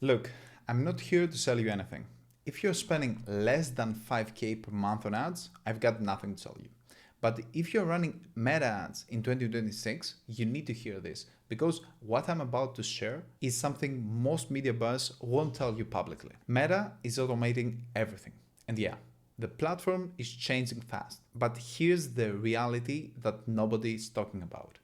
Look, I'm not here to sell you anything. If you're spending less than 5K per month on ads, I've got nothing to tell you. But if you're running meta ads in 2026, you need to hear this because what I'm about to share is something most media buyers won't tell you publicly. Meta is automating everything. And yeah, the platform is changing fast. But here's the reality that nobody is talking about.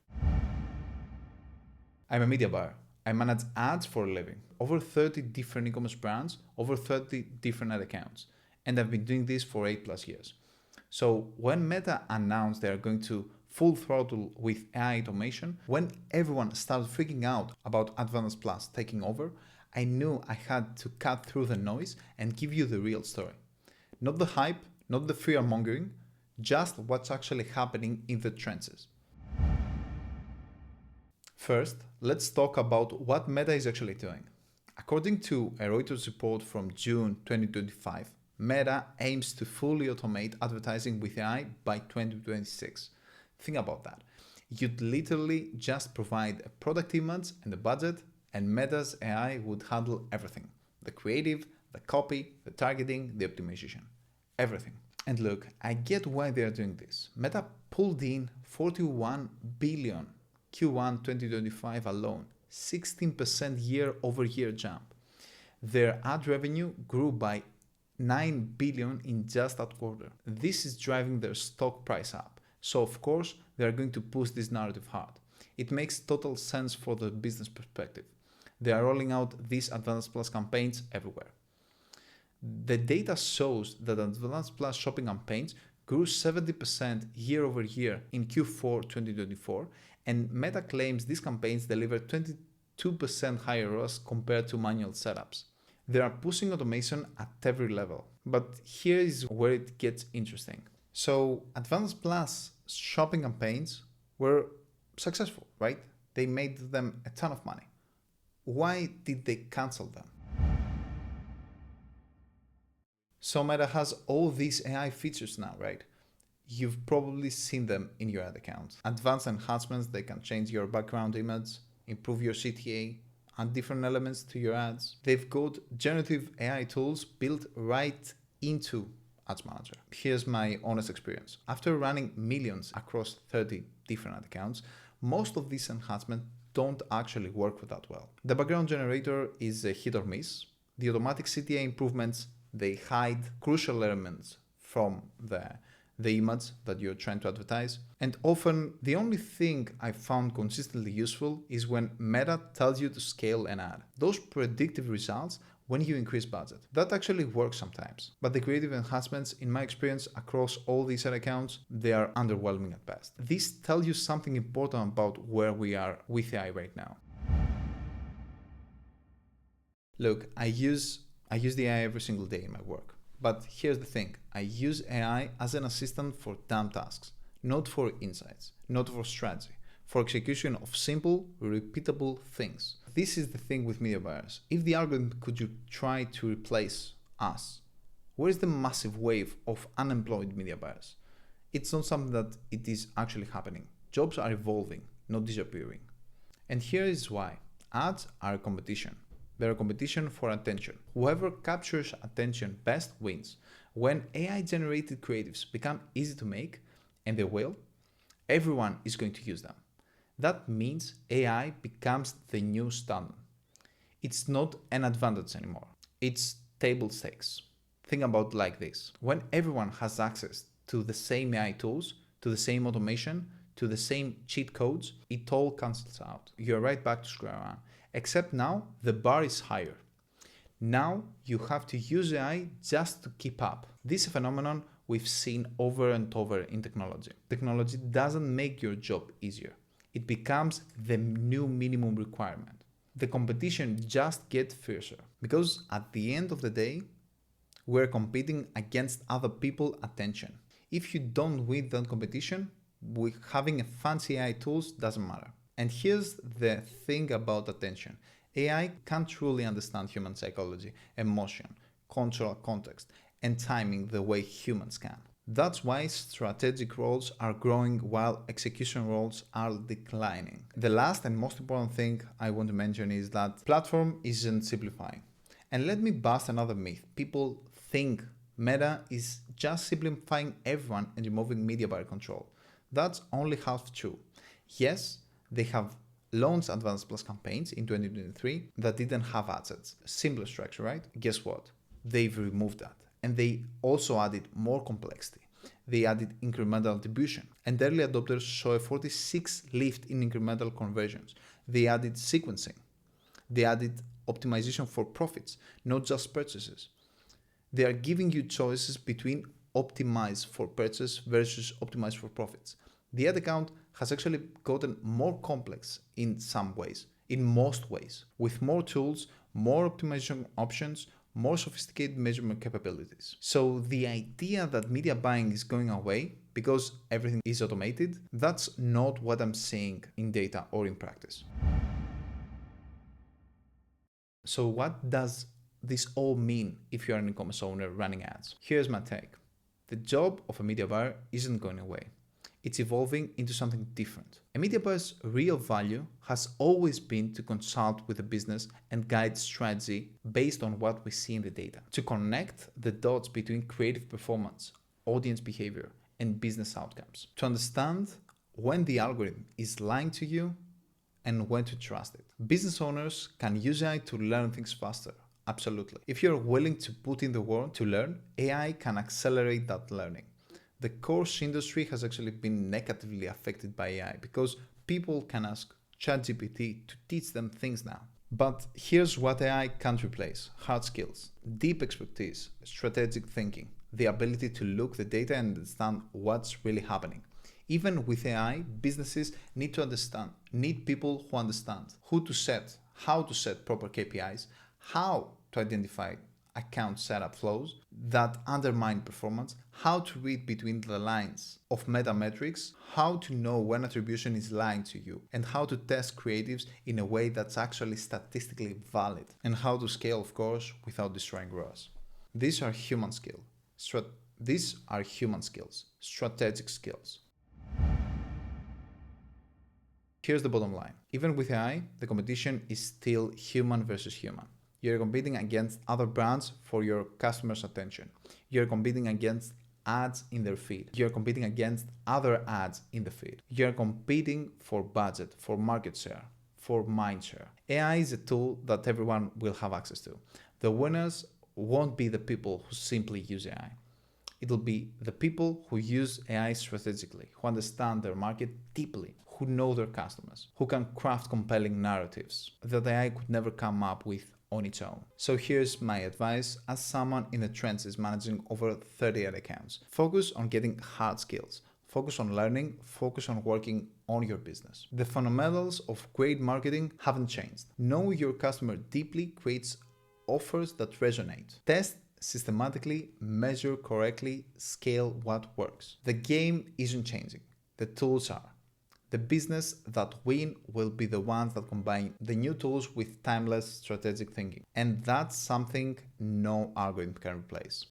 I'm a media buyer. I manage ads for a living. Over 30 different e-commerce brands, over 30 different ad accounts. And I've been doing this for 8+ years. So when Meta announced they are going to full throttle with AI automation, when everyone started freaking out about Advanced Plus taking over, I knew I had to cut through the noise and give you the real story. Not the hype, not the fear mongering, just what's actually happening in the trenches. First, let's talk about what Meta is actually doing. According to a Reuters report from June 2025, Meta aims to fully automate advertising with AI by 2026. Think about that. You'd literally just provide a product image and a budget, and Meta's AI would handle everything. The creative, the copy, the targeting, the optimization. Everything. And look, I get why they are doing this. Meta pulled in 41 billion Q1 2025 alone, 16% year-over-year jump. Their ad revenue grew by 9 billion in just that quarter. This is driving their stock price up. So of course, they are going to push this narrative hard. It makes total sense for the business perspective. They are rolling out these Advanced Plus campaigns everywhere. The data shows that Advanced Plus shopping campaigns grew 70% year-over-year in Q4 2024, and Meta claims these campaigns deliver 22% higher ROAS compared to manual setups. They are pushing automation at every level. But here is where it gets interesting. So Advanced Plus shopping campaigns were successful, right? They made them a ton of money. Why did they cancel them? So Meta has all these AI features now, right? You've probably seen them in your ad account. Advanced enhancements, they can change your background image, improve your CTA, add different elements to your ads. They've got generative AI tools built right into Ads Manager. Here's my honest experience. After running millions across 30 different ad accounts, most of these enhancements don't actually work that well. The background generator is a hit or miss. The automatic CTA improvements, they hide crucial elements from the image that you're trying to advertise. And often the only thing I found consistently useful is when Meta tells you to scale an ad. Those predictive results when you increase budget. That actually works sometimes. But the creative enhancements, in my experience, across all these ad accounts, they are underwhelming at best. These tell you something important about where we are with AI right now. Look, I use the AI every single day in my work. But here's the thing, I use AI as an assistant for dumb tasks, not for insights, not for strategy, for execution of simple, repeatable things. This is the thing with media buyers. If the algorithm could try to replace us, where is the massive wave of unemployed media buyers? It's not something that it is actually happening. Jobs are evolving, not disappearing. And here is why. Ads are a competition. They're a competition for attention. Whoever captures attention best wins. When AI-generated creatives become easy to make, and they will, everyone is going to use them. That means AI becomes the new standard. It's not an advantage anymore. It's table stakes. Think about it like this. When everyone has access to the same AI tools, to the same automation, to the same cheat codes, it all cancels out. You're right back to square one. Except now, the bar is higher. Now, you have to use AI just to keep up. This is a phenomenon we've seen over and over in technology. Technology doesn't make your job easier. It becomes the new minimum requirement. The competition just gets fiercer. Because at the end of the day, we're competing against other people's attention. If you don't win that competition, having a fancy AI tools doesn't matter. And here's the thing about attention. AI can't truly understand human psychology, emotion, cultural context, and timing the way humans can. That's why strategic roles are growing while execution roles are declining. The last and most important thing I want to mention is that platform isn't simplifying. And let me bust another myth. People think Meta is just simplifying everyone and removing media buyer control. That's only half true. Yes, they have launched Advanced Plus campaigns in 2023 that didn't have assets. Simpler structure, right? Guess what? They've removed that. And they also added more complexity. They added incremental attribution. And early adopters saw a 46 lift in incremental conversions. They added sequencing. They added optimization for profits, not just purchases. They are giving you choices between optimize for purchase versus optimize for profits. The ad account has actually gotten more complex in some ways, in most ways, with more tools, more optimization options, more sophisticated measurement capabilities. So the idea that media buying is going away because everything is automated, that's not what I'm seeing in data or in practice. So what does this all mean if you're an e-commerce owner running ads? Here's my take. The job of a media buyer isn't going away. It's evolving into something different. A media buyer's real value has always been to consult with the business and guide strategy based on what we see in the data, to connect the dots between creative performance, audience behavior, and business outcomes, to understand when the algorithm is lying to you and when to trust it. Business owners can use AI to learn things faster. Absolutely. If you're willing to put in the work to learn, AI can accelerate that learning. The course industry has actually been negatively affected by AI because people can ask ChatGPT to teach them things now. But here's what AI can't replace: hard skills, deep expertise, strategic thinking, the ability to look the data and understand what's really happening. Even with AI, businesses need people who understand who to set, how to set proper KPIs, how to identify account setup flows that undermine performance, how to read between the lines of meta metrics, how to know when attribution is lying to you, and how to test creatives in a way that's actually statistically valid, and how to scale, of course, without destroying ROAS. These are human skills, strategic skills. Here's the bottom line. Even with AI, the competition is still human versus human. You're competing against other brands for your customers' attention. You're competing against ads in their feed. You're competing against other ads in the feed. You're competing for budget, for market share, for mind share. AI is a tool that everyone will have access to. The winners won't be the people who simply use AI. It'll be the people who use AI strategically, who understand their market deeply, who know their customers, who can craft compelling narratives that AI could never come up with on its own. So here's my advice as someone in the trenches managing over 30 ad accounts. Focus on getting hard skills. Focus on learning. Focus on working on your business. The fundamentals of great marketing haven't changed. Know your customer deeply creates offers that resonate. Test systematically, measure correctly, scale what works. The game isn't changing. The tools are. The business that win will be the ones that combine the new tools with timeless strategic thinking. And that's something no algorithm can replace.